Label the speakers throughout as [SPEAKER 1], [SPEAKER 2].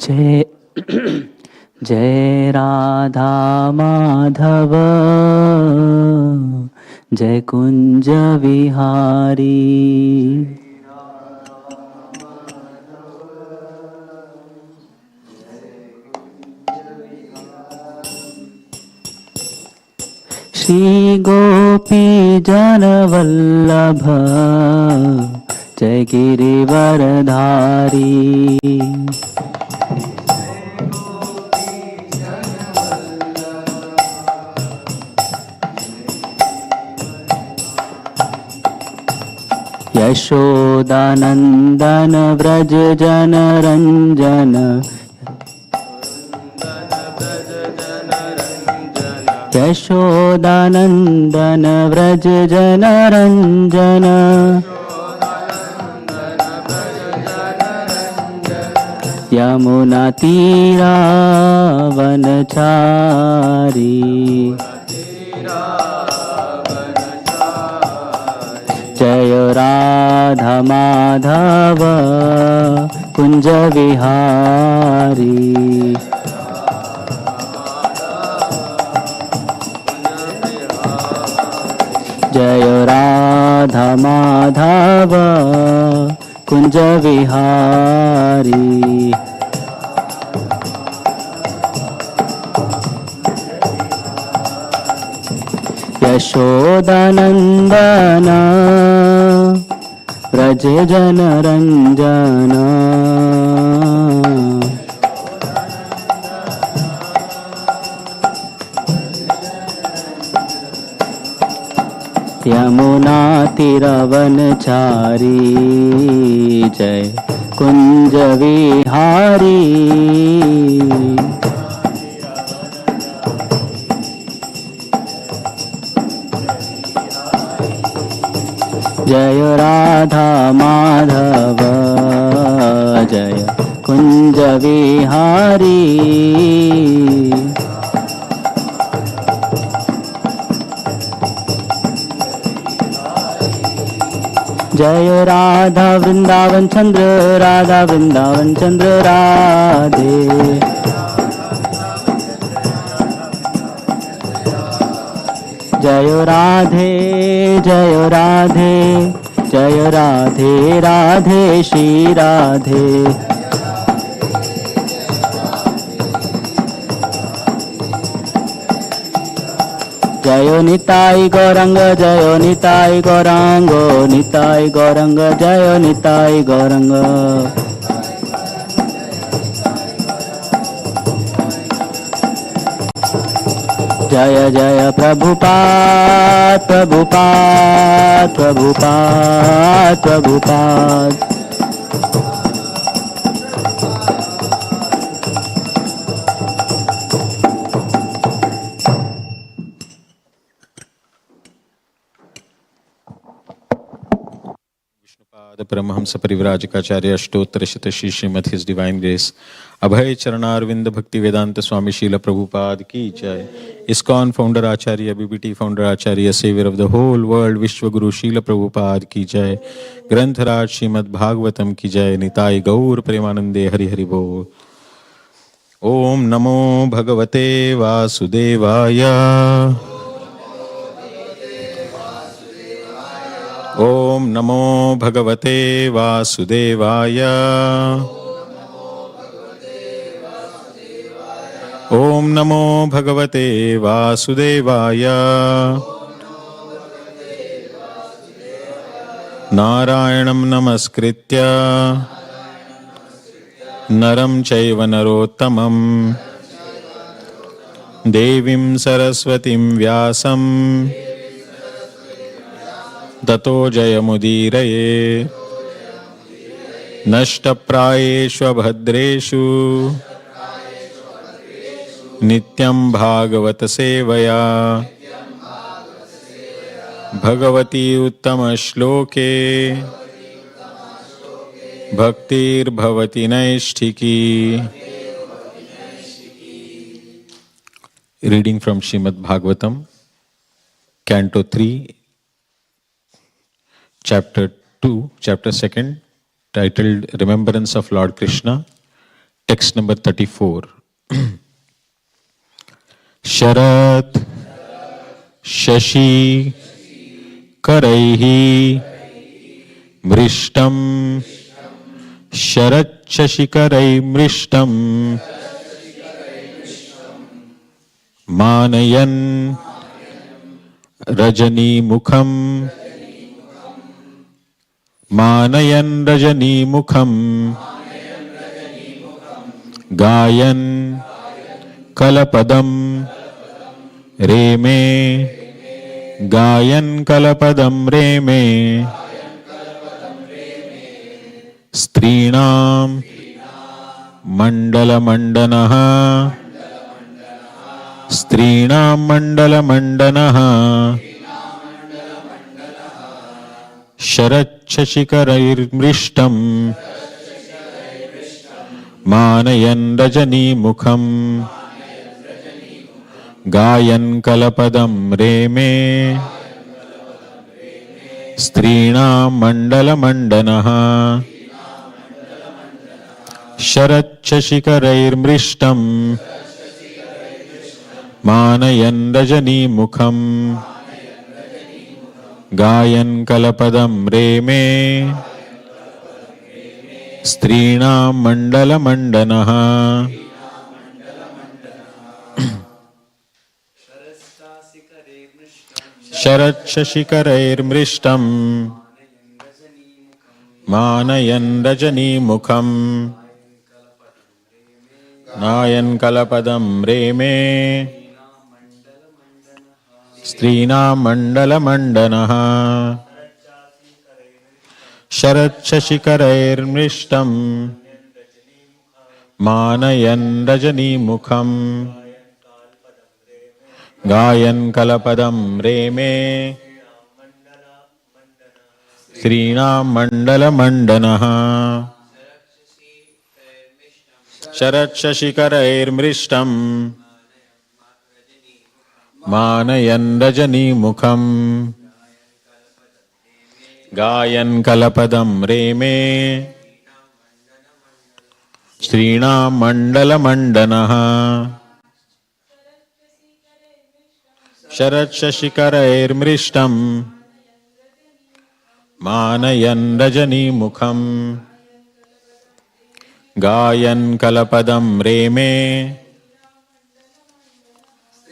[SPEAKER 1] जय जय राधा माधव जय कुंज विहारी। श्री गोपी जन वल्लभ जय गिरिवरधारी। यशोदानंदन व्रज जन रंजन यशोदानंदन व्रज जन रंजन यमुना तीरा वनचारी। जय राधा माधव कुंज विहारी। जय राधा माधव कुंज विहारी। यशोदानंदन व्रज जन रंजन यमुना तीरवनचारी। जय कुंज विहारी। जय राधा माधव जय कुंज विहारी। जय राधा वृंदावन चंद्र राधा वृंदावन चंद्र राधे। जय राधे जय राधे जय राधे राधे श्री राधे। जय निताई गौरंग जय निताई गौरांग निताई गौरंग जय निताई गौरंग। जय जय Prabhupada Prabhupada Prabhupada Prabhupada.
[SPEAKER 2] Paramhans Parivrajakacharya Ashtottara Shata Shrimad his divine grace Abhay Charanaravinda Bhakti Vedanta Swami Shrila Prabhupada की जय। ISKCON founder acharya BBT founder acharya saviour of the whole world Vishwa Guru शील प्रभुपाद की जय। ग्रंथराज श्रीमद् भागवतम की जय। निताई गौर प्रेमानंदे हरि हरि बोल। ओम नमो भगवते वासुदेवाय। ओम नमो भगवते वासुदेवाय। ओम नमो भगवते वासुदेवाय। नारायणं नमस्कृत्य नरं चैव नरोत्तमं देवीं सरस्वतीं व्यासं ततो जयमुदीरये। नष्टप्रायेषु भद्रेषु नित्यं भागवत सेवया भगवती उत्तम श्लोके भक्तिर्भवति नैष्ठिकी। Reading from Srimad Bhagavatam, Canto 3, Chapter 2, Chapter 2, titled Remembrance of Lord Krishna, Text number 34. Sharat Shashi Karaihi Mrishtam Sharat Shashi Karai Mrishtam Manayan Rajani Mukham Manayan Rajani Mukham Gayan Kalapadam Reme Gayan Kalapadam Reme Strinam Mandala Mandanaha Strinam Mandala Mandanaha Sharat Shashikarair Mrishtam Manayan Rajani Mukham Gayan Kalapadam Reme Strinam Mandala Mandanaha Sharat Shashikarair Mrishtam Manayan Rajani Mukham Gayan Kalapadam Reme Strinam Mandala Mandanaha Sharat Shashikarair Mrishtam Manayan Rajani Mukham Nayan Kalapadam Reme Strinam Mandala Mandanaha Sharat Shashikarair Mrishtam Manayan Rajani Mukham Gayan Kalapadam Reme Strinam Mandala Mandanaha Sharat Shashikarair Mrishtam Manayan Rajani Mukham Gayan Kalapadam Reme Strinam Mandala Mandanaha Sharat Shashikarair Mrishtam Manayan Rajani Mukham Gayan Kalapadam Reme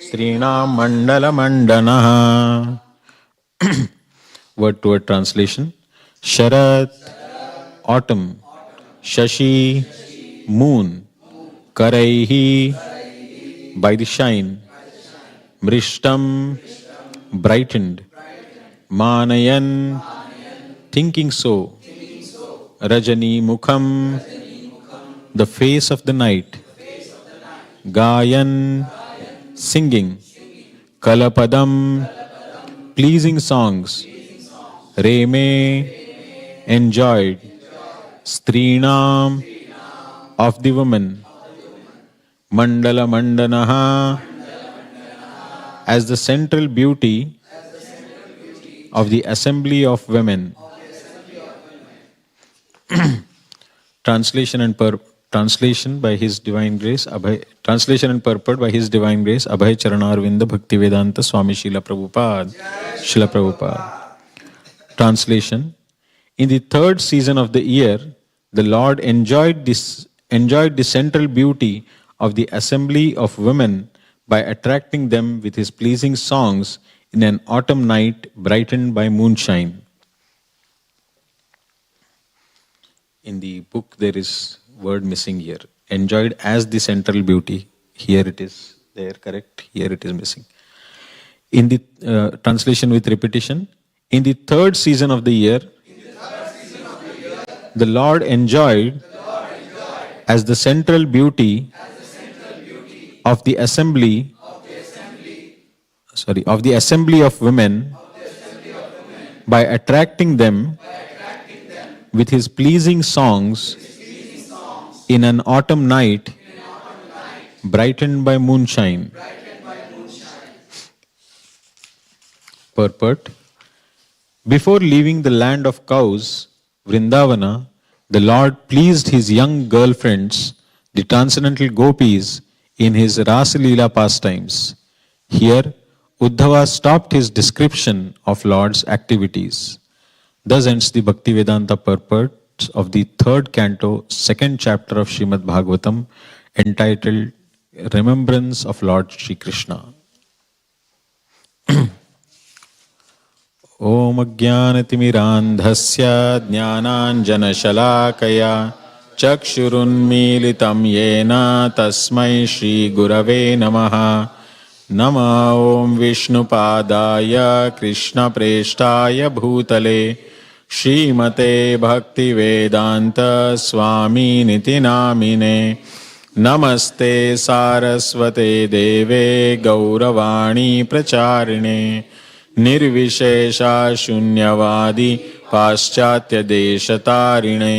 [SPEAKER 2] Strinam Mandala Mandanaha. Word to word translation. Sharat, autumn. Shashi, moon. Karaihi, by the shine. Mrishtam, brightened. Manayan, thinking so. Rajani Mukham, the face of the night. Gayan, singing. Kalapadam, pleasing songs. Reme, enjoyed. Strinam, of the woman. Mandala Mandanaha, as the central beauty of the assembly of women. Translation by His Divine Grace, translation and purport by His Divine Grace, Abhay Charanarvinda Bhakti Vedanta Swami Srila Prabhupada. Srila Prabhupada. Translation. In the third season of the year, the Lord enjoyed the central beauty of the assembly of women by attracting them with His pleasing songs in an autumn night brightened by moonshine. In the book there is word missing here. Enjoyed as the central beauty. Here it is there, correct? Here it is missing. In the translation with repetition. In the third season of the year, the Lord enjoyed as the central beauty of the assembly of women by attracting them with His pleasing songs in an autumn night brightened by moonshine. Purport. Before leaving the land of cows, Vrindavana, the Lord pleased His young girlfriends the transcendental gopis in his Rasa Leela pastimes. Here, Uddhava stopped his description of Lord's activities. Thus ends the Bhaktivedanta purport of the third canto, second chapter of Srimad Bhagavatam, entitled Remembrance of Lord Shri Krishna. ॐ अज्ञानतिमिरान्धस्य ज्ञानाञ्जनशलाकया चक्षुरुन्मीलितं येन तस्मै श्रीगुरवे नमः। नमः ॐ विष्णुपादाय कृष्णप्रेष्ठाय भूतले श्रीमते भक्तिवेदान्त स्वामिनिति नामिने। नमस्ते सारस्वते देवे गौरवाणी प्रचारिणे निर्विशेषा शून्यवादी पाश्चात्य देशतारिणे।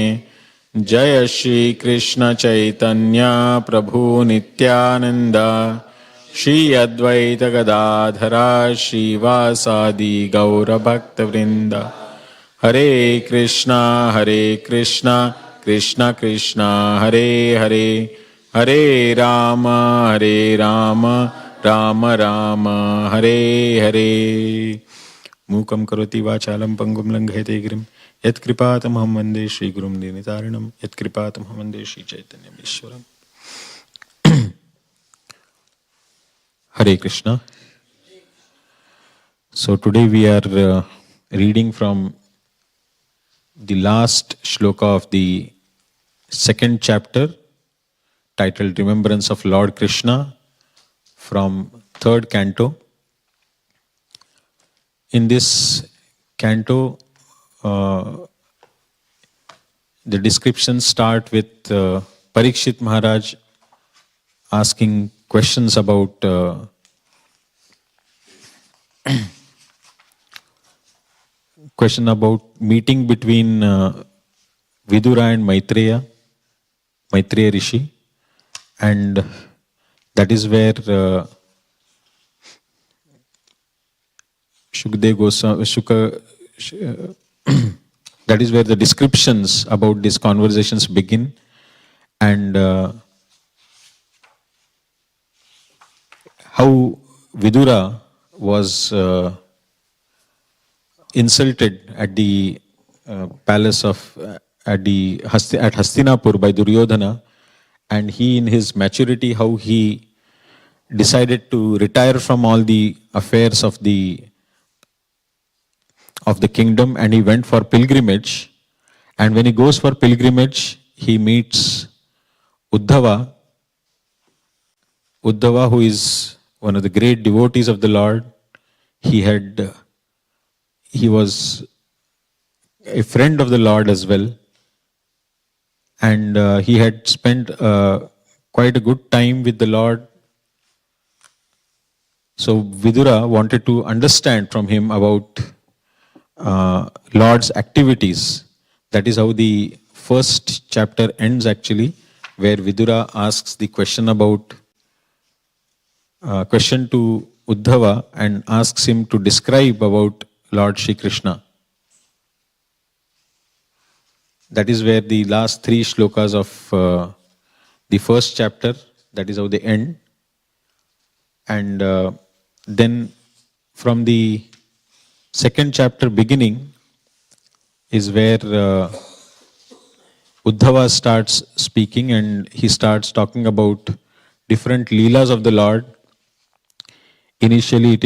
[SPEAKER 2] जय श्री कृष्ण चैतन्य प्रभु नित्यानंद श्री अद्वैत गदाधरा श्रीवासादि गौर भक्त वृंद। हरे कृष्णा कृष्ण कृष्णा हरे हरे, हरे राम राम राम हरे हरे। मूकं करोति वाचालं पंगुं लंघयते गिरिं यत्कृपातमहं वन्दे श्रीगुरुं दीनतारिणं यत्कृपातमहं वन्दे श्रीचैतन्यमीश्वरम्। Hare Krishna. So today we are reading from the last shloka of the second chapter, titled Remembrance of Lord Krishna, from third canto. In this canto, the descriptions start with Parikshit Maharaj asking questions about meeting between Vidura and Maitreya Rishi, and that is where Shukdev Goswami, that is where the descriptions about these conversations begin, and how Vidura was insulted at the palace of at Hastinapur by Duryodhana, and he, in his maturity, how he decided to retire from all the affairs of the kingdom, and he went for pilgrimage. And when he goes for pilgrimage, he meets Uddhava, who is one of the great devotees of the Lord. He was a friend of the Lord as well, and he had spent quite a good time with the Lord. So Vidura wanted to understand from him about Lord's activities. That is how the first chapter ends actually, where Vidura asks the question to Uddhava and asks him to describe about Lord Shri Krishna. That is where the last three shlokas of the first chapter, that is how they end. And then from the second chapter beginning is where Uddhava starts speaking, and he starts talking about different leelas of the Lord. Initially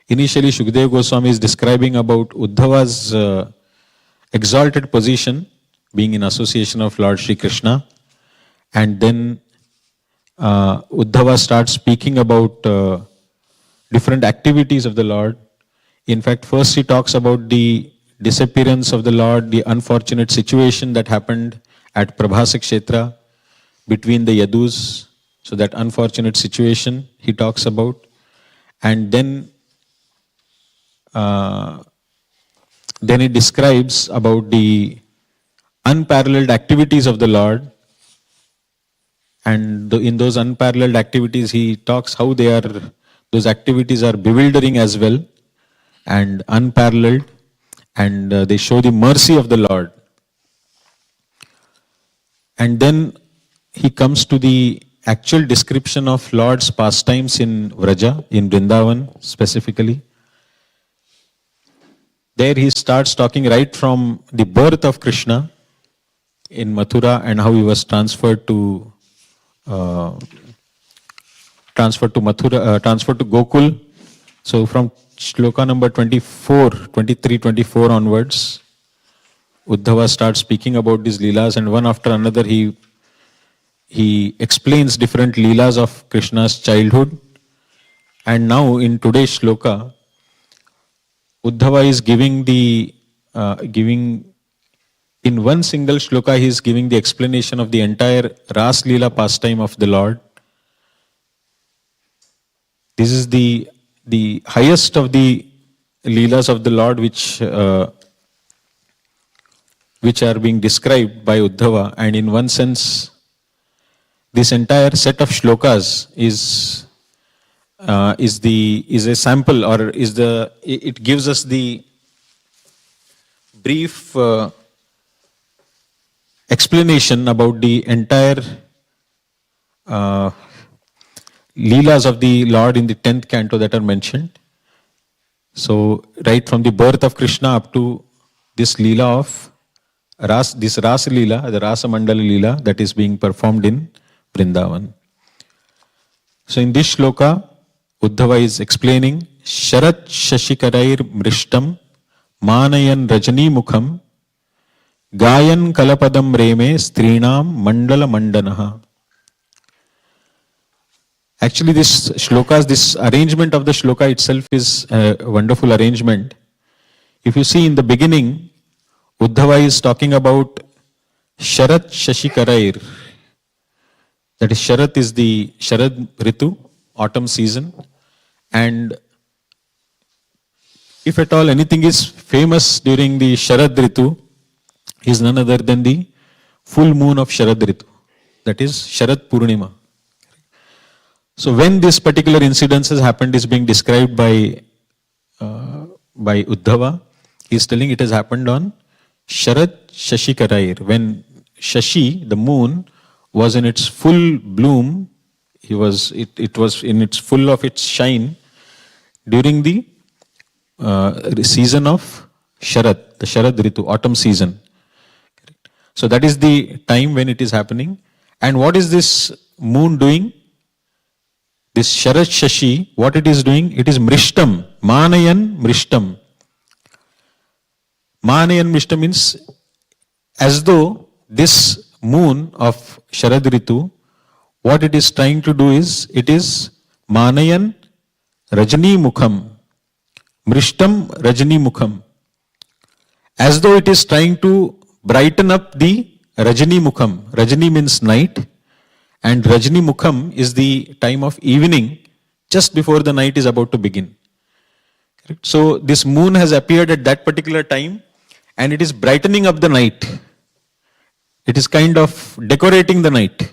[SPEAKER 2] Initially Shukdev Goswami is describing about Uddhava's exalted position, being in association of Lord Shri Krishna, and then Uddhava starts speaking about different activities of the Lord. In fact, first he talks about the disappearance of the Lord, the unfortunate situation that happened at Prabhasa Kshetra between the Yadus. So that unfortunate situation he talks about. And then he describes about the unparalleled activities of the Lord. And in those unparalleled activities, he talks how those activities are bewildering as well and unparalleled, and they show the mercy of the Lord. And then he comes to the actual description of Lord's pastimes in Vraja, in Vrindavan specifically. There he starts talking right from the birth of Krishna in Mathura and how he was transferred to Gokul. So from shloka number 23, 24 onwards, Uddhava starts speaking about these leelas, and one after another he explains different leelas of Krishna's childhood. And now in today's shloka, Uddhava is giving in one single shloka, he is giving the explanation of the entire Ras Leela pastime of the Lord. This is the highest of the leelas of the Lord which are being described by Uddhava, and in one sense, this entire set of shlokas is a sample, or it gives us the brief explanation about the entire leelas of the Lord in the 10th canto that are mentioned. So right from the birth of Krishna up to this leela of this Rasa Leela, the Rasa Mandala Leela that is being performed in Vrindavan. So in this shloka, Uddhava is explaining Sharat Shashikarair Mrishtam Manayan Rajani Mukham Gayan Kalapadam Reme Strinam Mandala Mandanaha. Actually, this arrangement of the shloka itself is a wonderful arrangement. If you see in the beginning, Uddhava is talking about Sharat Shashikarair. That is, Sharat is the Sharad Ritu, autumn season. And if at all anything is famous during the Sharad Ritu, is none other than the full moon of Sharad Ritu. That is Sharad Purnima. So when this particular incident has happened is being described by Uddhava. He is telling it has happened on Sharad Shashikarair. When Shashi, the moon, was in its full bloom, it was in its full of its shine during the season of Sharad, the Sharad Ritu, autumn season. So that is the time when it is happening. And what is this moon doing? This Sharad Shashi, what it is doing? It is Mrishtam, Manayan Mrishtam. Manayan Mrishtam means as though this moon of Sharad Ritu, what it is trying to do is, it is Manayan Rajani Mukham. Mrishtam Rajani Mukham. As though it is trying to brighten up the Rajani Mukham. Rajani means night. And Rajani Mukham is the time of evening, just before the night is about to begin. Correct? So this moon has appeared at that particular time, and it is brightening up the night. It is kind of decorating the night.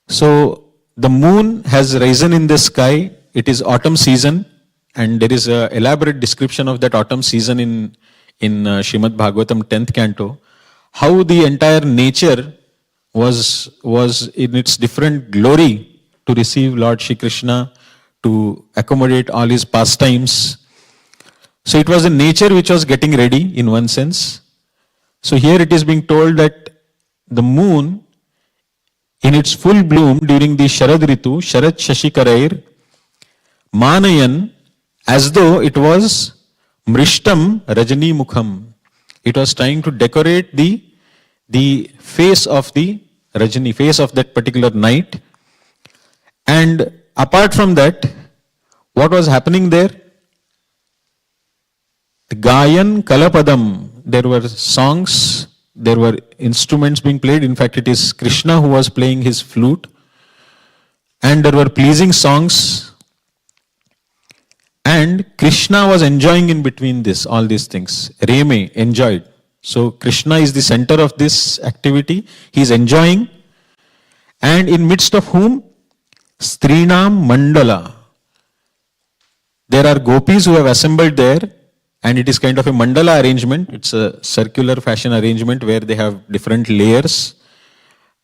[SPEAKER 2] So the moon has risen in the sky. It is autumn season, and there is an elaborate description of that autumn season in Srimad Bhagavatam 10th canto. How the entire nature was in its different glory to receive Lord Shri Krishna, to accommodate all his pastimes. So it was the nature which was getting ready in one sense. So here it is being told that the moon in its full bloom during the Sharad Ritu, Sharad Shashikarair, Manayan, as though it was Mrishtam Rajani Mukham. It was trying to decorate the face of the Rajani, face of that particular night. And apart from that, what was happening there? The Gayan Kalapadam, there were songs, there were instruments being played. In fact, it is Krishna who was playing his flute. And there were pleasing songs. And Krishna was enjoying in between all these things. Reme, enjoyed. So Krishna is the center of this activity. He is enjoying. And in midst of whom? Strinam Mandala. There are gopis who have assembled there, And it is kind of a mandala arrangement. It's a circular fashion arrangement where they have different layers.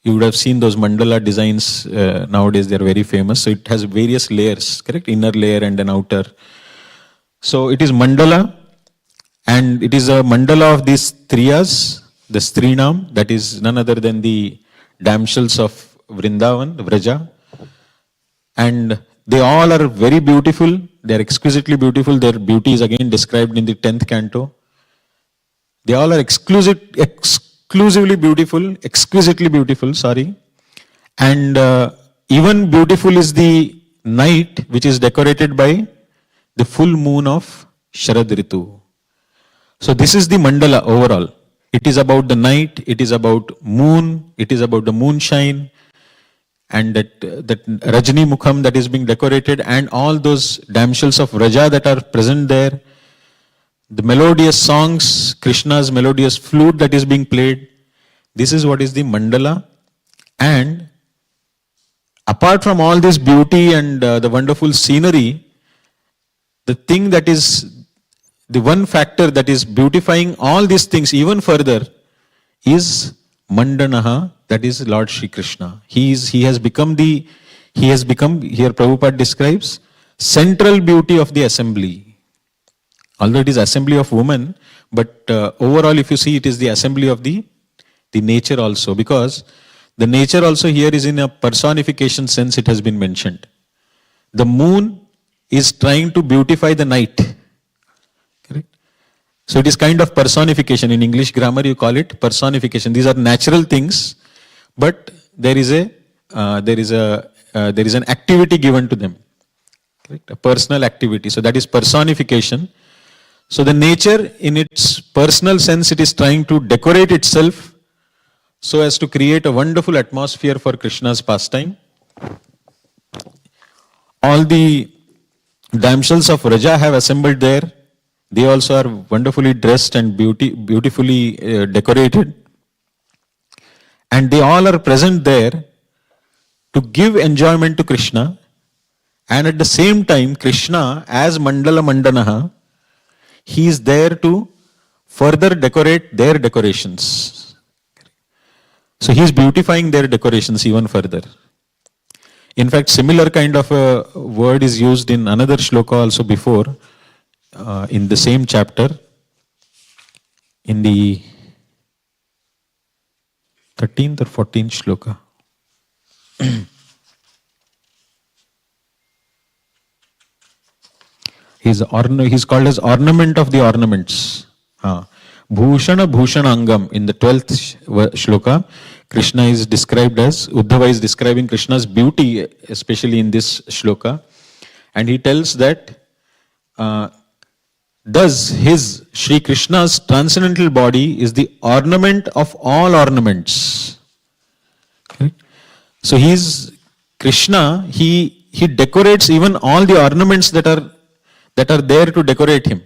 [SPEAKER 2] You would have seen those mandala designs. Nowadays they are very famous. So it has various layers, correct? Inner layer and an outer. So it is mandala, and it is a mandala of these triyas, the Strinam, that is none other than the damsels of Vrindavan, Vraja. And they all are very beautiful. They are exquisitely beautiful. Their beauty is again described in the 10th canto. They all are exclusively beautiful, exquisitely beautiful, sorry. And even beautiful is the night which is decorated by the full moon of Sharad Ritu. So this is the mandala overall. It is about the night, it is about moon, it is about the moonshine, and that Rajni Mukham that is being decorated, and all those damsels of Raja that are present there, the melodious songs, Krishna's melodious flute that is being played. This is what is the mandala. And apart from all this beauty and the wonderful scenery, the thing that is the one factor that is beautifying all these things even further is Mandanaha, that is Lord Shri Krishna. He has become, here Prabhupada describes, central beauty of the assembly. Although it is assembly of women, but overall if you see, it is the assembly of the nature also, because the nature also here is in a personification sense, it has been mentioned. The moon is trying to beautify the night. Correct? So it is kind of personification. In English grammar you call it personification. These are natural things, but there is an activity given to them. Correct? A personal activity. So that is personification. So the nature in its personal sense, it is trying to decorate itself so as to create a wonderful atmosphere for Krishna's pastime. All the damsels of Raja have assembled there. They also are wonderfully dressed and beautifully decorated. And they all are present there to give enjoyment to Krishna. And at the same time, Krishna, as Mandala Mandanaha, he is there to further decorate their decorations. So he is beautifying their decorations even further. In fact, similar kind of a word is used in another shloka also before, in the same chapter, in the 13th or 14th shloka. He's called as ornament of the ornaments. Bhushana Bhushanangam. In the 12th shloka, Krishna is described as, Uddhava is describing Krishna's beauty, especially in this shloka. And he tells that thus his, Sri Krishna's transcendental body is the ornament of all ornaments. Correct? So Krishna, he decorates even all the ornaments that are there to decorate him.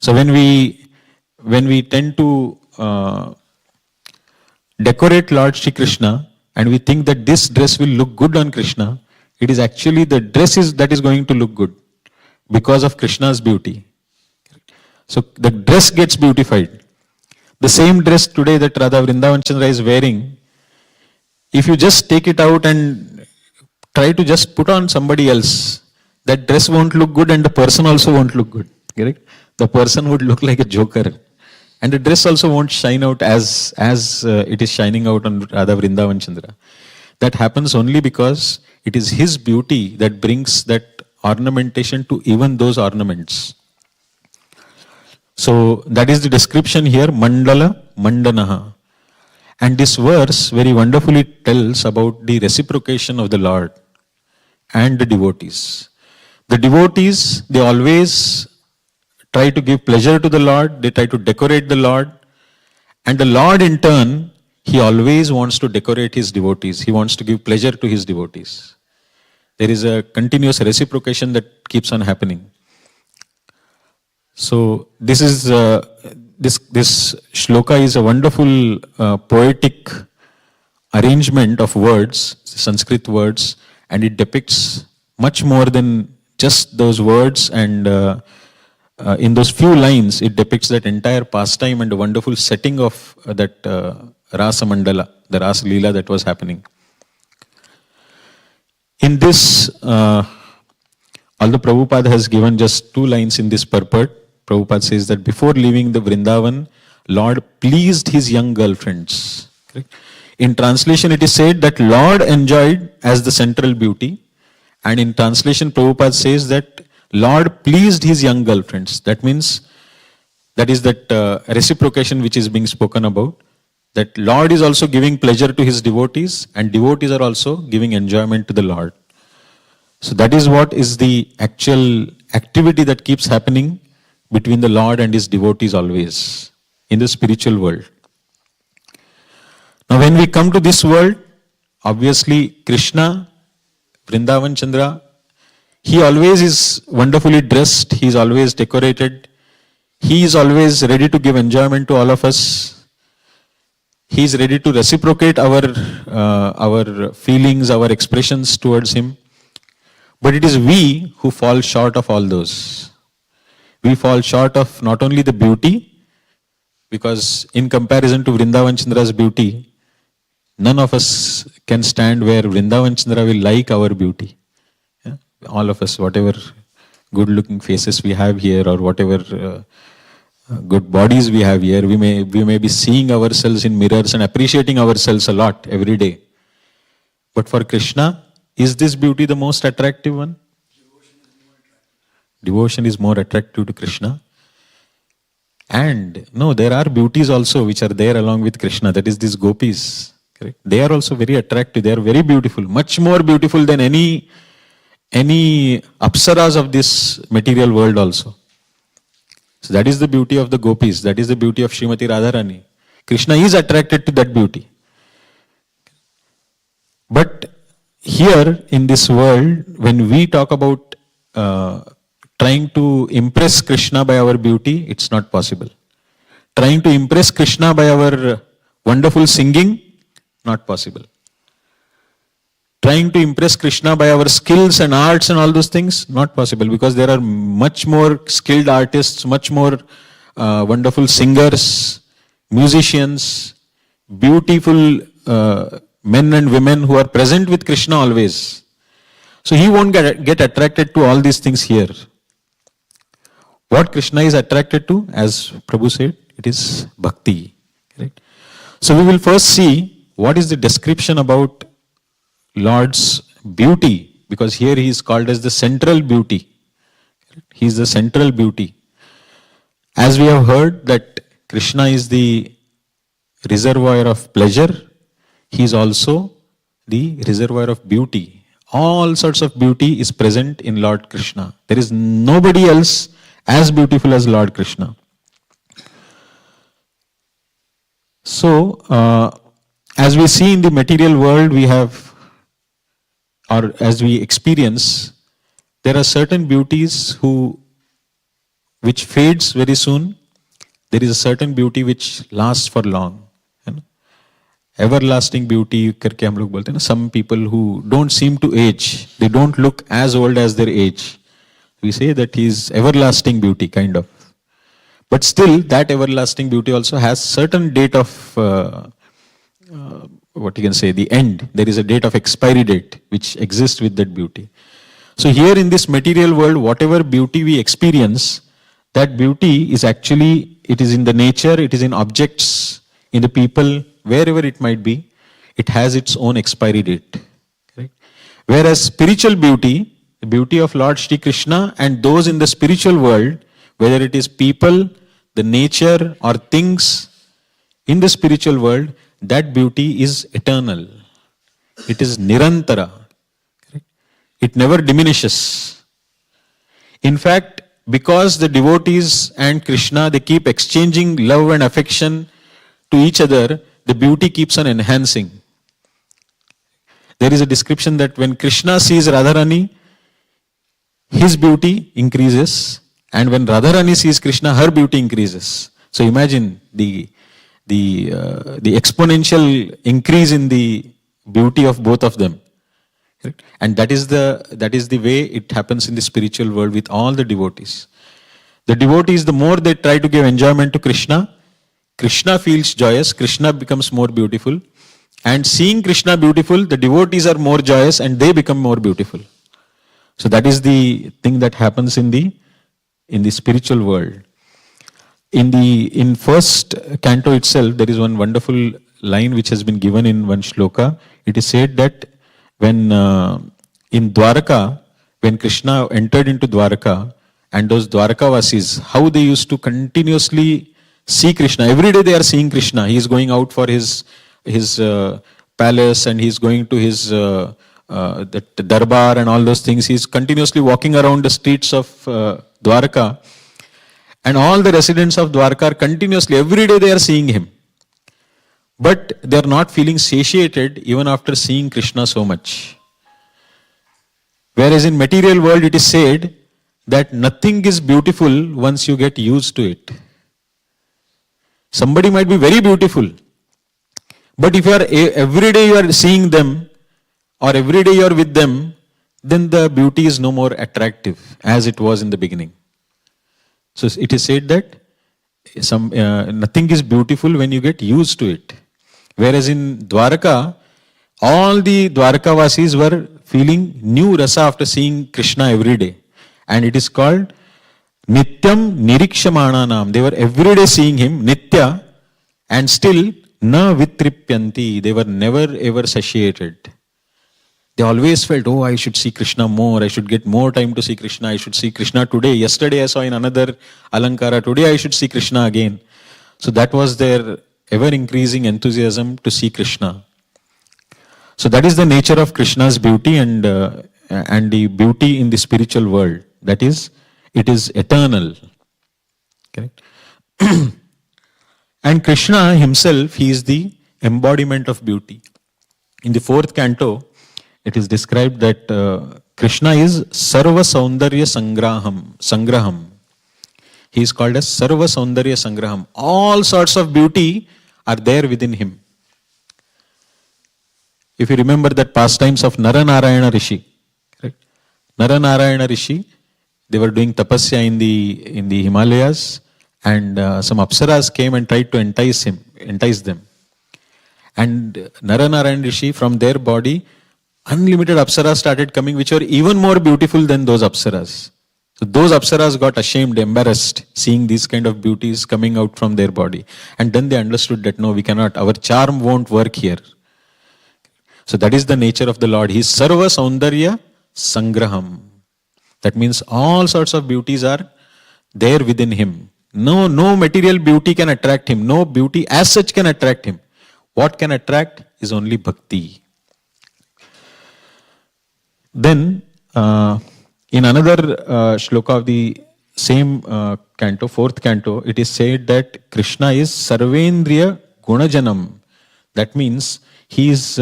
[SPEAKER 2] So when we tend to decorate Lord Shri Krishna and we think that this dress will look good on Krishna, it is actually the dress that is going to look good because of Krishna's beauty. So the dress gets beautified. The same dress today that Radha Vrindavan Chandrodaya is wearing, if you just take it out and try to just put on somebody else, that dress won't look good and the person also won't look good. Correct? The person would look like a joker. And the dress also won't shine out as it is shining out on Radha Vrindavan Chandra. That happens only because it is his beauty that brings that ornamentation to even those ornaments. So that is the description here, Mandala Mandanaha. And this verse very wonderfully tells about the reciprocation of the Lord and the devotees. The devotees, they always try to give pleasure to the Lord, they try to decorate the Lord, and the Lord in turn, he always wants to decorate his devotees. He wants to give pleasure to his devotees. There is a continuous reciprocation that keeps on happening. So this is this shloka is a wonderful poetic arrangement of words, Sanskrit words, and it depicts much more than just those words and in those few lines, it depicts that entire pastime and the wonderful setting of that Rasa Mandala, the Rasa Leela that was happening. In this, although Prabhupada has given just 2 lines in this purport, Prabhupada says that before leaving the Vrindavan, Lord pleased his young girlfriends. Correct? In translation, it is said that Lord enjoyed as the central beauty, and in translation, Prabhupada says that Lord pleased his young girlfriends. That means, that is that reciprocation which is being spoken about, that Lord is also giving pleasure to his devotees, and devotees are also giving enjoyment to the Lord. So that is what is the actual activity that keeps happening between the Lord and his devotees always in the spiritual world. Now when we come to this world, obviously Krishna, Vrindavan Chandra, he always is wonderfully dressed, he is always decorated, he is always ready to give enjoyment to all of us. He is ready to reciprocate our feelings, our expressions towards him. But it is we who fall short of all those. We fall short of not only the beauty, because in comparison to Vrindavan Chandra's beauty, none of us can stand where Vrindavan Chandra will like our beauty. Yeah? All of us, whatever good looking faces we have here, or whatever good bodies we have here, we may be seeing ourselves in mirrors and appreciating ourselves a lot every day. But for Krishna, is this beauty the most attractive one? Devotion is more attractive to Krishna. And no, there are beauties also which are there along with Krishna, that is these gopis. Correct? They are also very attractive, they are very beautiful, much more beautiful than any apsaras of this material world also. So that is the beauty of the gopis, that is the beauty of Srimati Radharani. Krishna is attracted to that beauty. But here in this world, when we talk about trying to impress Krishna by our beauty, it's not possible. Trying to impress Krishna by our wonderful singing, not possible. Trying to impress Krishna by our skills and arts and all those things, not possible, because there are much more skilled artists, much more wonderful singers, musicians, beautiful men and women who are present with Krishna always. So he won't get attracted to all these things here. What Krishna is attracted to, as Prabhu said, it is bhakti. Correct? So we will first see what is the description about Lord's beauty, because here he is called as the central beauty. He is the central beauty. As we have heard that Krishna is the reservoir of pleasure, he is also the reservoir of beauty. All sorts of beauty is present in Lord Krishna. There is nobody else as beautiful as Lord Krishna. So, as we see in the material world, we have, or as we experience, there are certain beauties which fades very soon. There is a certain beauty which lasts for long. Everlasting beauty करके हम लोग बोलते हैं ना, some people who don't seem to age, they don't look as old as their age. We say that he is everlasting beauty, kind of. But still, that everlasting beauty also has certain date of, what you can say, the end. There is a date of expiry date which exists with that beauty. So here in this material world, whatever beauty we experience, that beauty is actually, it is in the nature, it is in objects, in the people, wherever it might be, it has its own expiry date. Correct? Whereas spiritual beauty, the beauty of Lord Shri Krishna and those in the spiritual world, whether it is people, the nature or things in the spiritual world, that beauty is eternal. It is nirantara. Correct? It never diminishes. In fact, because the devotees and Krishna, they keep exchanging love and affection to each other, the beauty keeps on enhancing. There is a description that when Krishna sees Radharani, his beauty increases, and when Radharani sees Krishna, her beauty increases. So imagine the exponential increase in the beauty of both of them. And that is the way it happens in the spiritual world with all the devotees. The devotees, the more they try to give enjoyment to Krishna, Krishna feels joyous, Krishna becomes more beautiful. And seeing Krishna beautiful, the devotees are more joyous and they become more beautiful. So that is the thing that happens in the spiritual world. In first canto itself, there is one wonderful line which has been given in one shloka. It is said that when in Dwaraka, when Krishna entered into Dwaraka, and those Dwarakavasis, how they used to continuously see Krishna. Every day they are seeing Krishna. He is going out for his palace and he is going to his that darbar and all those things. He is continuously walking around the streets of Dwaraka. And all the residents of Dwarka are continuously, every day they are seeing him. But they are not feeling satiated even after seeing Krishna so much. Whereas in material world it is said that nothing is beautiful once you get used to it. Somebody might be very beautiful, but if you are every day you are seeing them or every day you are with them, then the beauty is no more attractive as it was in the beginning. So it is said that nothing is beautiful when you get used to it. Whereas in Dwaraka, all the Dwarakavasis were feeling new rasa after seeing Krishna every day. And it is called Nityam Nirikshamananam. They were every day seeing him, Nitya, and still na vitripyanti. They were never ever satiated. They always felt, oh, I should see Krishna more. I should get more time to see Krishna. I should see Krishna today. Yesterday I saw in another Alankara. Today I should see Krishna again. So that was their ever increasing enthusiasm to see Krishna. So that is the nature of Krishna's beauty and the beauty in the spiritual world. That is, it is eternal. Correct? And Krishna himself, he is the embodiment of beauty. In the fourth canto, it is described that Krishna is Sarva Saundarya Sangraham. He is called as Sarva Saundarya Sangraham. All sorts of beauty are there within him. If you remember that pastimes of Naranarayana Rishi, correct? Naranarayana Rishi, they were doing tapasya in the Himalayas, and some apsaras came and tried to entice them. And Naranarayana Rishi, from their body, unlimited apsaras started coming, which were even more beautiful than those apsaras. So those apsaras got ashamed, embarrassed, seeing these kind of beauties coming out from their body. And then they understood that no, we cannot, our charm won't work here. So that is the nature of the Lord. He is Sarva Saundarya Sangraham. That means all sorts of beauties are there within him. No material beauty can attract him. No beauty as such can attract him. What can attract is only bhakti. Then, in another shloka of the same canto, fourth canto, it is said that Krishna is Sarvendriya Gunajanam. That means he is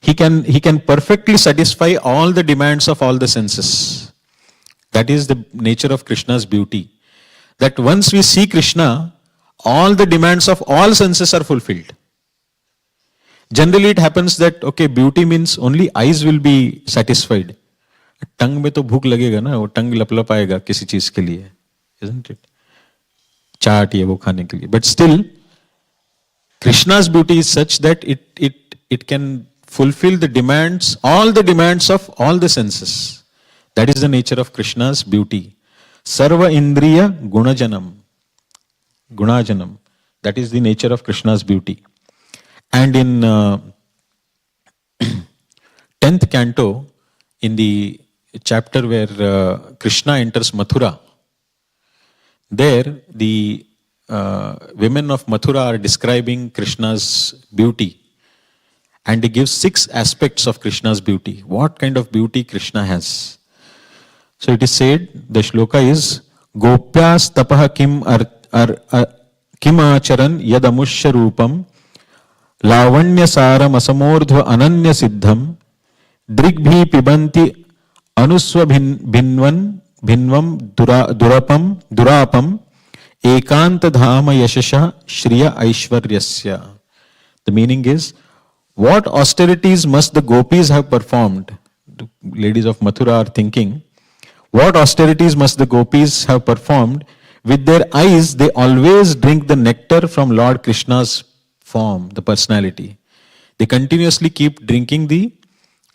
[SPEAKER 2] he can perfectly satisfy all the demands of all the senses. That is the nature of Krishna's beauty. That once we see Krishna, all the demands of all senses are fulfilled. Generally it happens that, okay, beauty means only eyes will be satisfied. Tongue में तो भूख लगेगा ना, वो tongue लपलपाएगा किसी चीज के लिए, isn't it? चाट ये वो खाने के लिए. But still, Krishna's beauty is such that it can fulfill the demands, all the demands of all the senses. That is the nature of Krishna's beauty. Sarva Indriya Gunajanam. That is the nature of Krishna's beauty. And in 10th canto, in the chapter where Krishna enters Mathura, there the women of Mathura are describing Krishna's beauty. And they give 6 aspects of Krishna's beauty. What kind of beauty Krishna has? So it is said, the shloka is, Gopyas tapaha kim acharan yadamushya rupam lavanya saram asamordhva ananya siddham drigbhi pibanti anusva bhinvam durapam ekanta dhama yashasha shriya aishwaryasya. The meaning is, what austerities must the gopis have performed? The ladies of Mathura are thinking, What austerities must the gopis have performed? With their eyes, they always drink the nectar from Lord Krishna's form, the personality. They continuously keep drinking the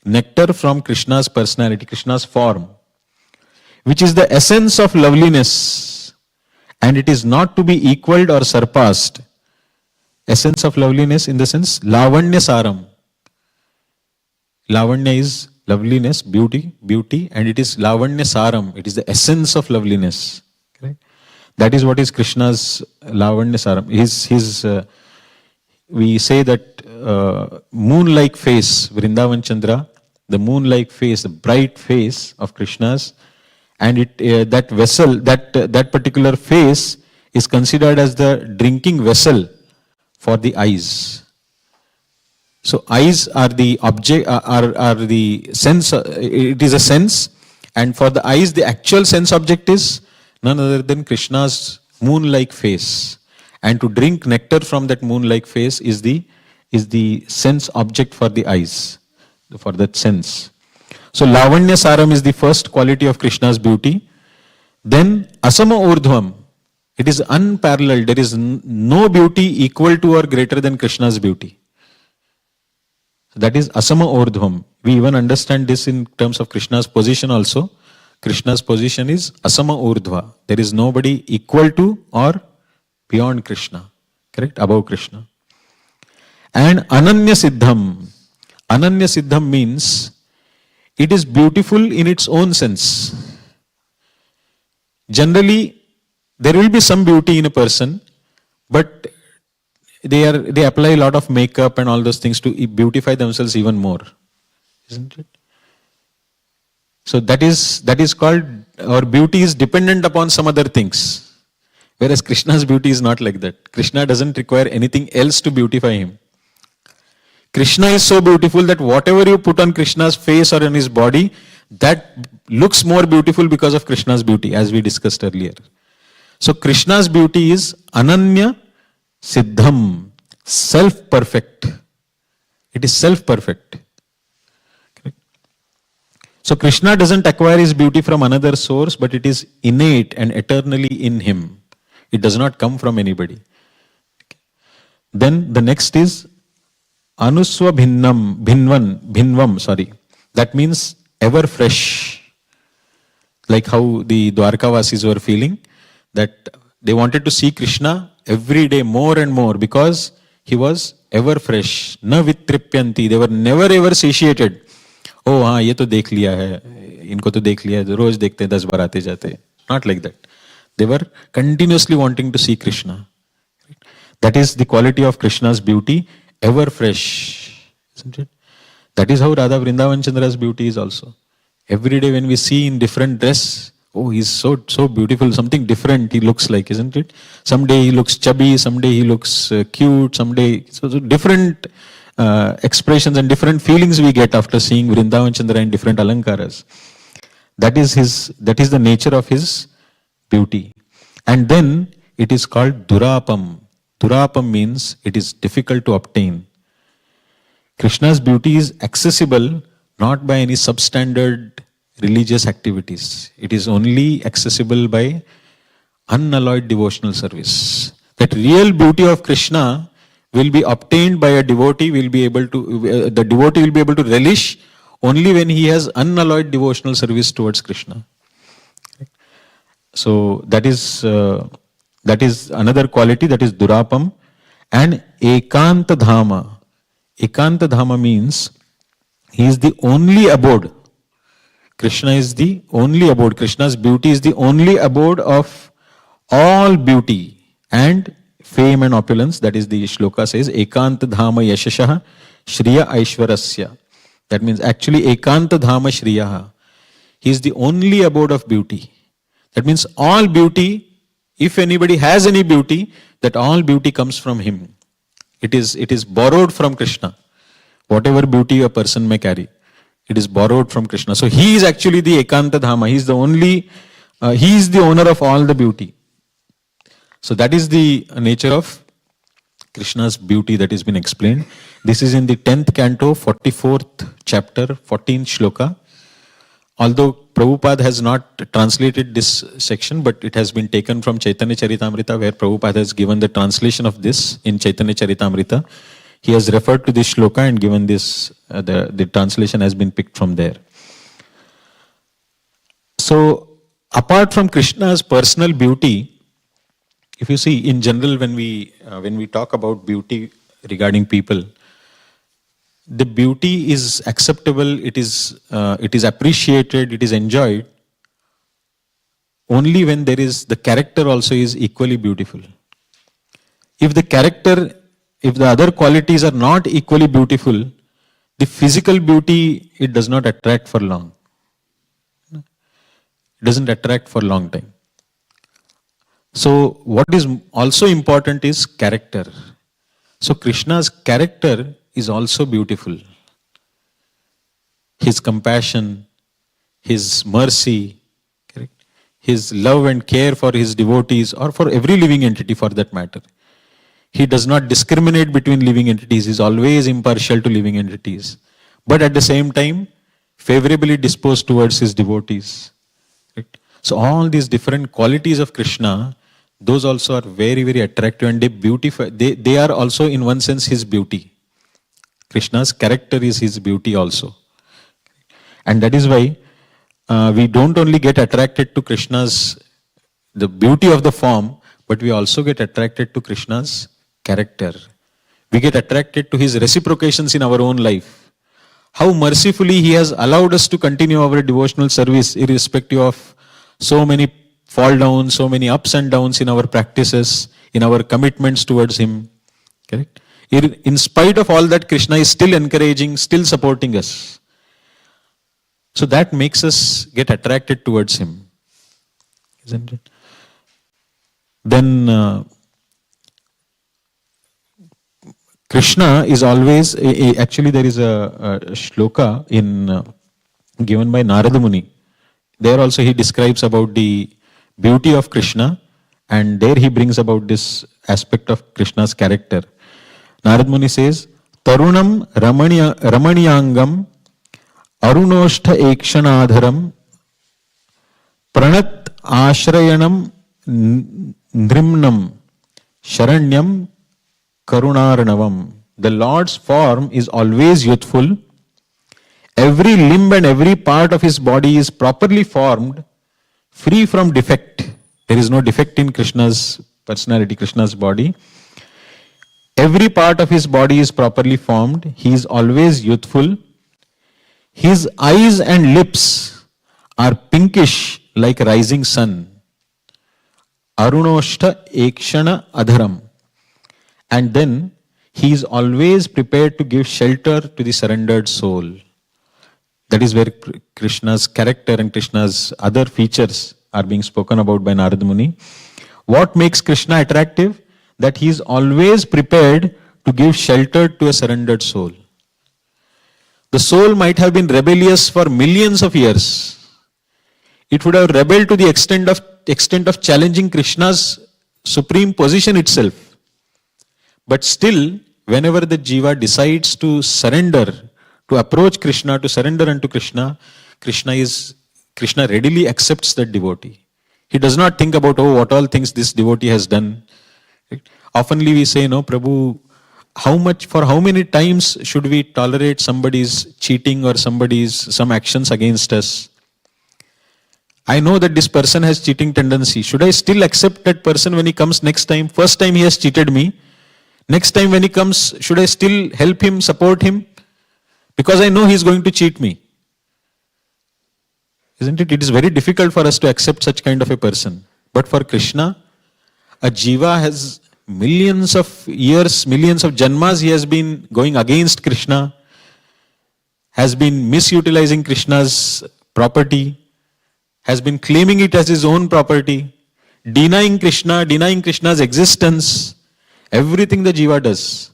[SPEAKER 2] nectar from Krishna's personality, Krishna's form, which is the essence of loveliness, and it is not to be equaled or surpassed. Essence of loveliness in the sense, Lavanya Saram. Lavanya is loveliness, beauty, and it is Lavanya Saram. It is the essence of loveliness. Correct? That is what is Krishna's Lavanya Saram. We say that moon-like face, Vrindavan Chandra, the moon-like face, the bright face of Krishna's, and that vessel, that particular face is considered as the drinking vessel for the eyes. So eyes are the object, are the sense. It is a sense, and for the eyes, the actual sense object is none other than Krishna's moon-like face. And to drink nectar from that moon-like face is the sense object for the eyes, for that sense. So Lavanya Saram is the first quality of Krishna's beauty. Then Asama Urdhvam. It is unparalleled. There is no beauty equal to or greater than Krishna's beauty. That is Asama Urdhvam. We even understand this in terms of Krishna's position also. Krishna's position is Asama Urdhva. There is nobody equal to or beyond Krishna. Correct? Above Krishna. And Ananya Siddham. Ananya Siddham means it is beautiful in its own sense. Generally, there will be some beauty in a person, but they apply a lot of makeup and all those things to beautify themselves even more. Isn't it? So that is called, our beauty is dependent upon some other things. Whereas Krishna's beauty is not like that. Krishna doesn't require anything else to beautify him. Krishna is so beautiful that whatever you put on Krishna's face or on his body, that looks more beautiful because of Krishna's beauty, as we discussed earlier. So Krishna's beauty is Ananya Siddham, self-perfect. It is self-perfect. So Krishna doesn't acquire his beauty from another source, but it is innate and eternally in him. It does not come from anybody. Then the next is Anuswa Bhinvam. That means ever fresh. Like how the Dwarkavasis were feeling, that they wanted to see Krishna every day more and more because he was ever fresh. Na vitripyanti. They were never ever satiated. Oh, हाँ ये तो देख लिया है, इनको तो देख लिया है, रोज देखते हैं, 10 बार आते जाते. Not like that. They were continuously wanting to see Krishna. That is the quality of Krishna's beauty, ever fresh. Isn't it? That is how Radha Vrindavan Chandra's beauty is also. Every day when we see in different dress, oh, he's so beautiful, something different he looks like, isn't it? Someday he looks chubby, someday he looks cute, someday, so different expressions and different feelings we get after seeing Vrindavan Chandra in different alankaras. That is the nature of his beauty. And then it is called Durapam. Durapam means it is difficult to obtain. Krishna's beauty is accessible not by any substandard religious activities. It is only accessible by unalloyed devotional service. That real beauty of Krishna will be obtained by a devotee, the devotee will be able to relish only when he has unalloyed devotional service towards Krishna. So that is another quality, that is Durapam. And Ekanta Dhama. Ekanta Dhama means he is the only abode. Krishna is the only abode. Krishna's beauty is the only abode of all beauty and fame and opulence. That is the shloka says, Ekanta Dhama Yashashaha Shriya Aishwarasya. That means actually Ekanta Dhama Shriyaha. He is the only abode of beauty. That means all beauty, if anybody has any beauty, that all beauty comes from him. It is borrowed from Krishna. Whatever beauty a person may carry, it is borrowed from Krishna. So he is actually the Ekanta Dhama. He is the owner of all the beauty. So that is the nature of Krishna's beauty that has been explained. This is in the 10th canto, 44th chapter, 14th shloka. although Prabhupada has not translated this section, but it has been taken from Chaitanya Charitamrita, where Prabhupada has given the translation of this in Chaitanya Charitamrita. He has referred to this shloka and given this, the translation has been picked from there. So, apart from Krishna's personal beauty, if you see in general when we talk about beauty regarding people, the beauty is acceptable, it is appreciated, it is enjoyed only when there is the character also is equally beautiful. If the other qualities are not equally beautiful, the physical beauty, it does not attract for long. It doesn't attract for a long time. So what is also important is character. So Krishna's character is also beautiful. His compassion, his mercy, correct? His love and care for his devotees, or for every living entity for that matter. He does not discriminate between living entities. He is always impartial to living entities. But at the same time, favorably disposed towards his devotees. Correct? So all these different qualities of Krishna, those also are very, very attractive, and they beautify. They are also in one sense his beauty. Krishna's character is his beauty also. And that is why we don't only get attracted to Krishna's, the beauty of the form, but we also get attracted to Krishna's character. We get attracted to his reciprocations in our own life. How mercifully he has allowed us to continue our devotional service irrespective of so many fall downs, so many ups and downs in our practices, in our commitments towards him. Correct? In spite of all that, Krishna is still encouraging, still supporting us. So that makes us get attracted towards him. Isn't it? Then Krishna is always, actually there is a shloka given by Narada Muni. There also he describes about the beauty of Krishna, and there he brings about this aspect of Krishna's character. Narada Muni says, Tarunam Ramaniyangam Arunoshtha Ekshanadharam Pranat Ashrayanam Nrimnam Sharanyam Karunaranavam. The Lord's form is always youthful. Every limb and every part of his body is properly formed, free from defect. There is no defect in Krishna's personality, Krishna's body. Every part of his body is properly formed. He is always youthful. His eyes and lips are pinkish like rising sun. Arunoshta Ekshana Adharam. And then he is always prepared to give shelter to the surrendered soul. That is where Krishna's character and Krishna's other features are being spoken about by Narada Muni. What makes Krishna attractive? That he is always prepared to give shelter to a surrendered soul. The soul might have been rebellious for millions of years. It would have rebelled to the extent of challenging Krishna's supreme position itself. But still, whenever the jiva decides to surrender, to approach Krishna, to surrender unto Krishna, Krishna readily accepts that devotee. He does not think about, oh, what all things this devotee has done. Oftenly we say, no, Prabhu, for how many times should we tolerate somebody's cheating or some actions against us? I know that this person has cheating tendency. Should I still accept that person when he comes next time? First time he has cheated me. Next time when he comes, should I still help him, support him? Because I know he is going to cheat me. Isn't it? It is very difficult for us to accept such kind of a person. But for Krishna, a jiva has millions of years, millions of janmas he has been going against Krishna, has been misutilizing Krishna's property, has been claiming it as his own property, denying Krishna's existence, everything the jiva does.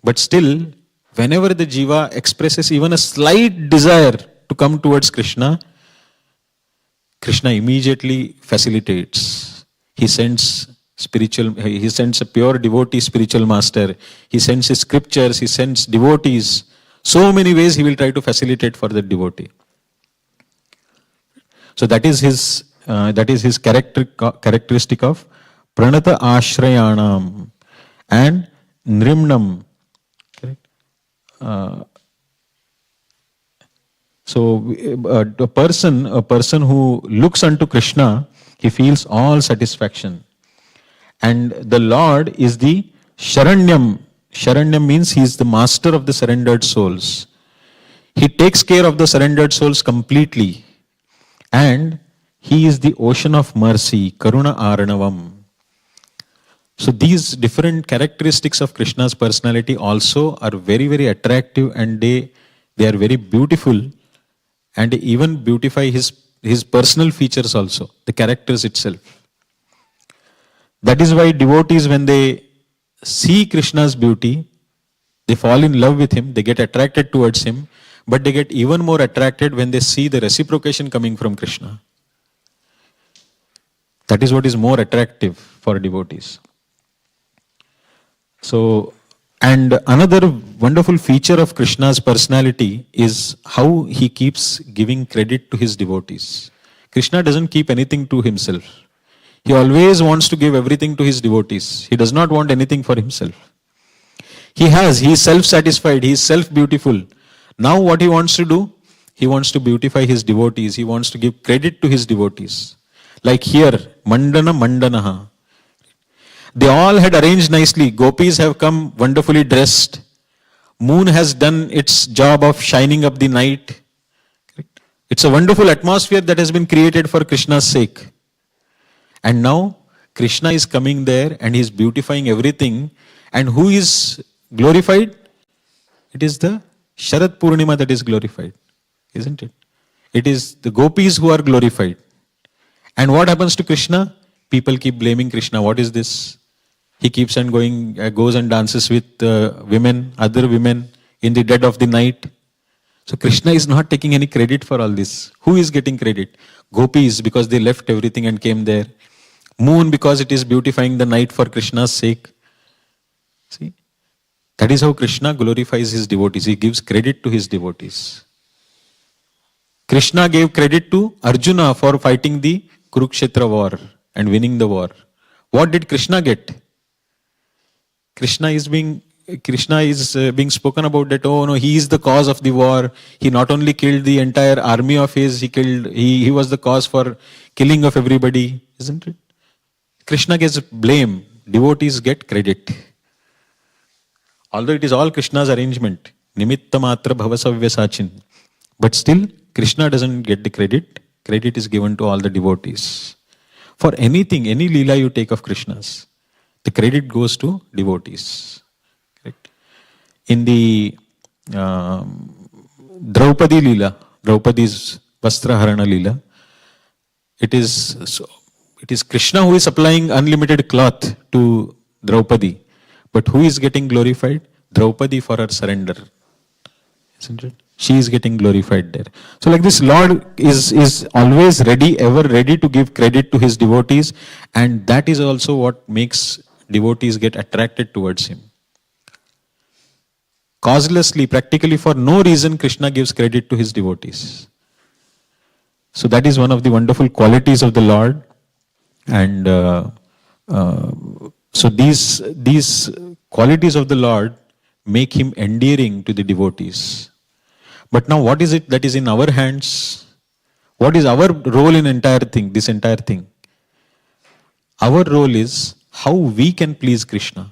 [SPEAKER 2] But still, whenever the jiva expresses even a slight desire to come towards Krishna, Krishna immediately facilitates. He sends a pure devotee spiritual master. He sends his scriptures, he sends devotees. So many ways he will try to facilitate for the devotee. So that is his characteristic of pranata ashrayanam and nrimnam. Correct? So a person who looks unto Krishna, he feels all satisfaction. And the Lord is the Sharanyam. Sharanyam means he is the master of the surrendered souls. He takes care of the surrendered souls completely. And he is the ocean of mercy, Karuna Aranavam. So these different characteristics of Krishna's personality also are very, very attractive, and they are very beautiful, and even beautify his personal features also, the characters itself. That is why devotees, when they see Krishna's beauty, they fall in love with him, they get attracted towards him, but they get even more attracted when they see the reciprocation coming from Krishna. That is what is more attractive for devotees. So, and another wonderful feature of Krishna's personality is how he keeps giving credit to his devotees. Krishna doesn't keep anything to himself. He always wants to give everything to his devotees. He does not want anything for himself. He is self-satisfied, he is self-beautiful. Now what he wants to do? He wants to beautify his devotees. He wants to give credit to his devotees. Like here, Mandana Mandanaha. They all had arranged nicely. Gopis have come wonderfully dressed. Moon has done its job of shining up the night. It's a wonderful atmosphere that has been created for Krishna's sake. And now Krishna is coming there and he is beautifying everything. And who is glorified? It is the Sharad Purnima that is glorified, isn't it? It is the gopis who are glorified. And what happens to Krishna? People keep blaming Krishna. What is this? He keeps on goes and dances with other women in the dead of the night. So Krishna is not taking any credit for all this. Who is getting credit? Gopis, because they left everything and came there. Moon, because it is beautifying the night for Krishna's sake. See? That is how Krishna glorifies his devotees. He gives credit to his devotees. Krishna gave credit to Arjuna for fighting the Kurukshetra war and winning the war. What did Krishna get? Krishna is being spoken about that, oh no, he is the cause of the war. He not only killed the entire army of his, he was the cause for killing of everybody, isn't it? Krishna gets blame. Devotees get credit. Although it is all Krishna's arrangement, Nimitta Matra Bhavasavya Sachin. But still, Krishna doesn't get the credit. Credit is given to all the devotees. For anything, any Leela you take of Krishna's, the credit goes to devotees. Correct? In the Draupadi Leela, Draupadi's Vastraharana Leela, it is Krishna who is supplying unlimited cloth to Draupadi. But who is getting glorified? Draupadi for her surrender. Isn't it? She is getting glorified there. So like this, Lord is always ready, ever ready to give credit to his devotees. And that is also what makes devotees get attracted towards him. Causelessly, practically for no reason, Krishna gives credit to his devotees. So that is one of the wonderful qualities of the Lord. And so these qualities of the Lord make him endearing to the devotees. But now what is it that is in our hands? What is our role in this entire thing? Our role is how we can please Krishna.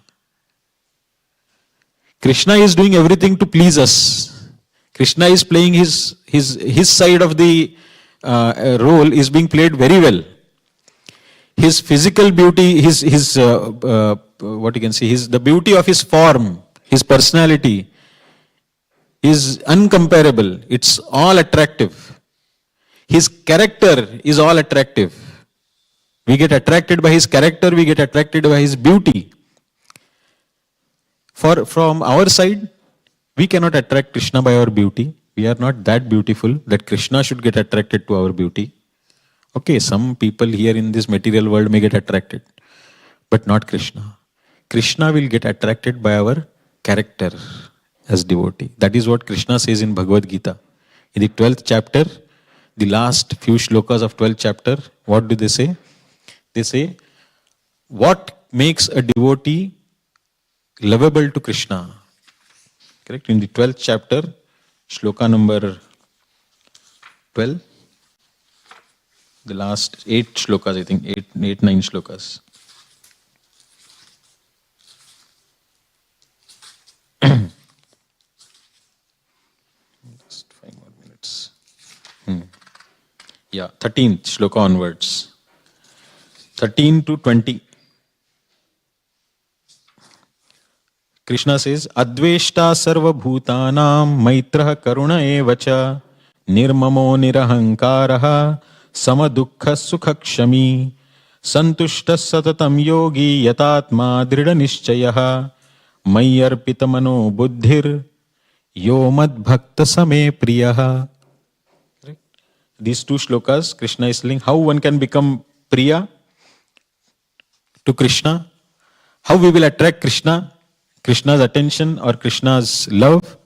[SPEAKER 2] Krishna is doing everything to please us. Krishna is playing his side of the role is being played very well. His physical beauty, what you can see, the beauty of his form, his personality is uncomparable. It's all attractive. His character is all attractive. We get attracted by his character, we get attracted by his beauty. From our side, we cannot attract Krishna by our beauty. We are not that beautiful that Krishna should get attracted to our beauty. Okay, some people here in this material world may get attracted, but not Krishna. Krishna will get attracted by our character as devotee. That is what Krishna says in Bhagavad Gita. In the 12th chapter, the last few shlokas of 12th chapter, what do they say? They say, what makes a devotee lovable to Krishna? Correct? In the 12th chapter, shloka number 12, the last 8 shlokas, I think, 9 shlokas. Just 5 more minutes. Yeah, 13th shloka onwards. 13 to 20. Krishna says, Adveshta sarva bhutanam maitrah karuna evacha nirmamo nirahankaraha samadukha sukhakshami santushta satatam yogi yatatma drida nishchayaha mayyarpitamano buddhir yo mad bhakta same priyaha. These 2 shlokas, Krishna is telling how one can become priya to Krishna, how we will attract Krishna's attention or Krishna's love.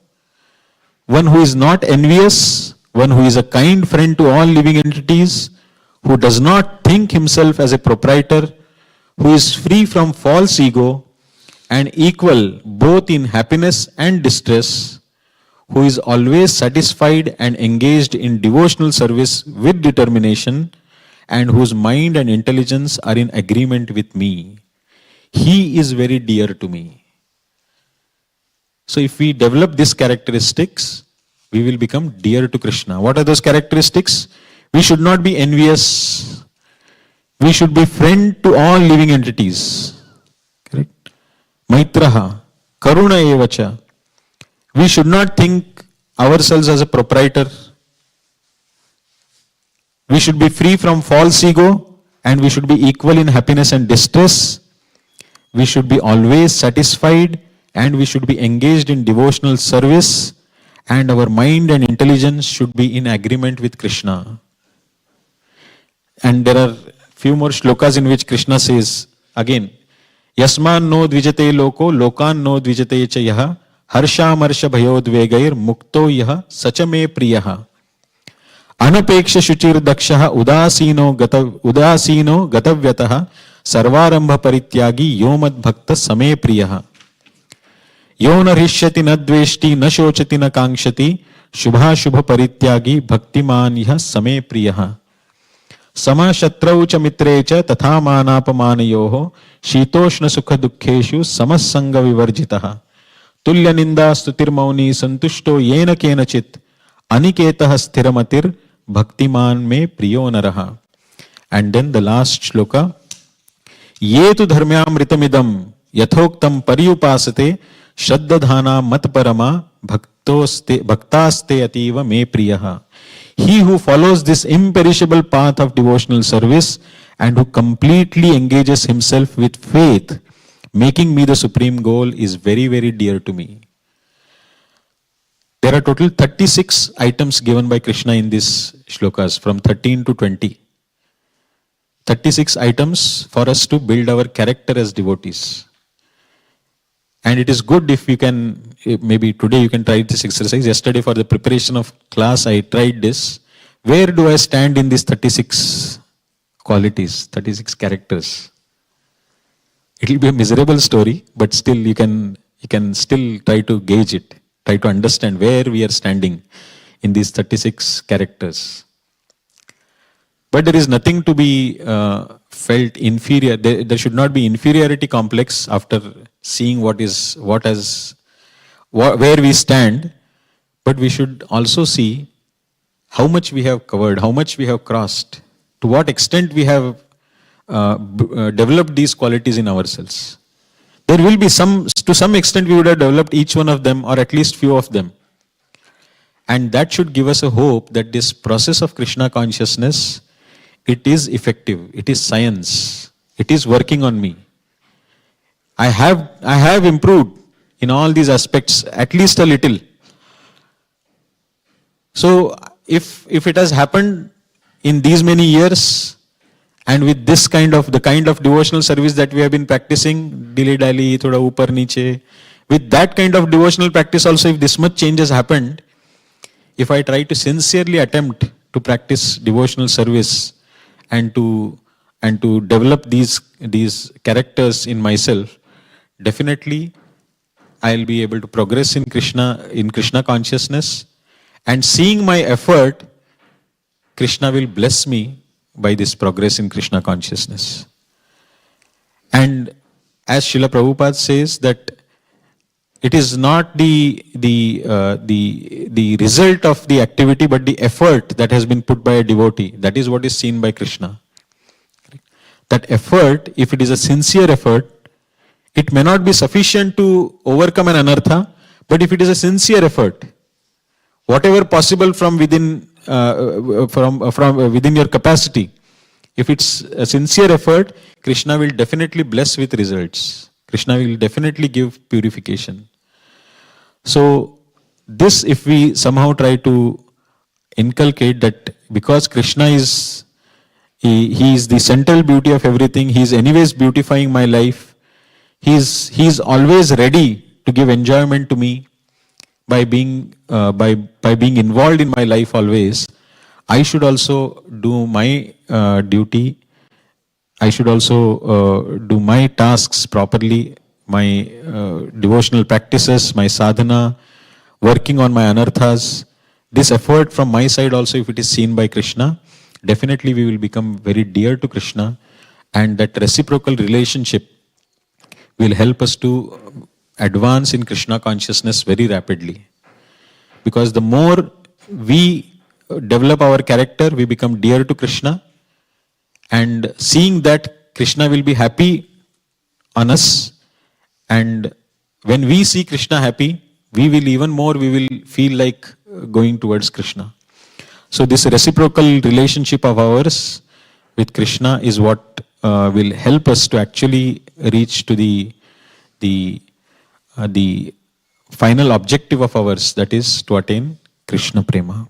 [SPEAKER 2] One who is not envious, one who is a kind friend to all living entities, who does not think himself as a proprietor, who is free from false ego and equal both in happiness and distress, who is always satisfied and engaged in devotional service with determination, and whose mind and intelligence are in agreement with me. He is very dear to me. So if we develop these characteristics, we will become dear to Krishna. What are those characteristics? We should not be envious. We should be friend to all living entities. Correct? Maitraha, karuna evacha. We should not think ourselves as a proprietor. We should be free from false ego and we should be equal in happiness and distress. We should be always satisfied and we should be engaged in devotional service, and our mind and intelligence should be in agreement with Krishna. And there are few more shlokas in which Krishna says again, Yasman no dvijate loko, lokan no dvijate cha yaha, harsha marsha bhayodvegair mukto yaha sachame priyaha. Anapeksha shuchir dakshaha udasino gatavyataha sarvarambha parityagi yomad bhakta same priyaha. Yo na rishyati na dveshti na shochati na kankshati shubha shubha parityagi bhaktiman yaha same priyaha. Sama shatrau cha mitre cha tatha manapamanayoho shitoshna sukha dukkheshu samasanga vivarjitaha. Tulya ninda stutir mauni santushto yena kenachit aniketah sthiramatir bhaktiman me priyo naraha. And then the last shloka, ye tu dharmyamritamidam yathoktam paryupasate shraddadhana matparama bhaktaste ativa me priyaha. He who follows this imperishable path of devotional service and who completely engages himself with faith, making me the supreme goal, is very, very dear to me. There are total 36 items given by Krishna in these shlokas from 13 to 20. 36 items for us to build our character as devotees. And it is good if you can, maybe today you can try this exercise. Yesterday for the preparation of class, I tried this. Where do I stand in these 36 qualities, 36 characters? It will be a miserable story, but still you can still try to gauge it, try to understand where we are standing in these 36 characters. But there is nothing to be felt inferior. There should not be inferiority complex after seeing where we stand. But we should also see how much we have covered, how much we have crossed, to what extent we have developed these qualities in ourselves. There will be to some extent we would have developed each one of them, or at least few of them. And that should give us a hope that this process of Krishna consciousness, it is effective, it is science, it is working on me. I have improved in all these aspects, at least a little. So if it has happened in these many years, and with the kind of devotional service that we have been practicing, dilly-dally, thoda upar niche, with that kind of devotional practice also, if this much change has happened, if I try to sincerely attempt to practice devotional service and to develop these characters in myself, definitely I'll be able to progress in Krishna consciousness, and seeing my effort, Krishna will bless me by this progress in Krishna consciousness. And as Srila Prabhupada says that it is not the result of the activity, but the effort that has been put by a devotee. That is what is seen by Krishna. That effort, if it is a sincere effort, it may not be sufficient to overcome an anartha, but if it is a sincere effort, whatever possible from within within your capacity, if it's a sincere effort, Krishna will definitely bless with results. Krishna will definitely give purification. So this, if we somehow try to inculcate that, because Krishna is, he is the central beauty of everything, he is anyways beautifying my life, he is always ready to give enjoyment to me by being involved in my life always. I should also do my duty. I should also do my tasks properly, my devotional practices, my sadhana, working on my anarthas. This effort from my side also, if it is seen by Krishna, definitely we will become very dear to Krishna, and that reciprocal relationship will help us to advance in Krishna consciousness very rapidly. Because the more we develop our character, we become dear to Krishna, and seeing that Krishna will be happy on us, and when we see Krishna happy, we will feel like going towards Krishna. So this reciprocal relationship of ours with Krishna is what will help us to actually reach to the final objective of ours, that is to attain Krishna Prema.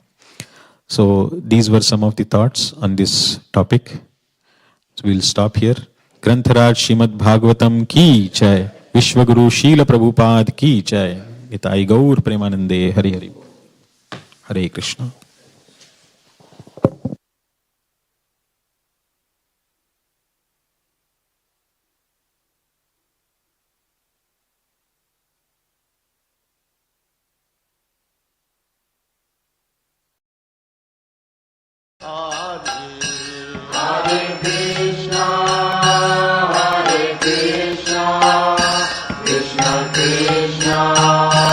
[SPEAKER 2] So these were some of the thoughts on this topic. So we'll stop here. Grantharaj Srimad Bhagavatam ki jai. Vishwaguru Srila Prabhupada ki jai. Nitai Gaur Premanande. Hari Hari Bol. Hare Krishna.
[SPEAKER 3] Hare Krishna, Hare Krishna, Krishna Krishna.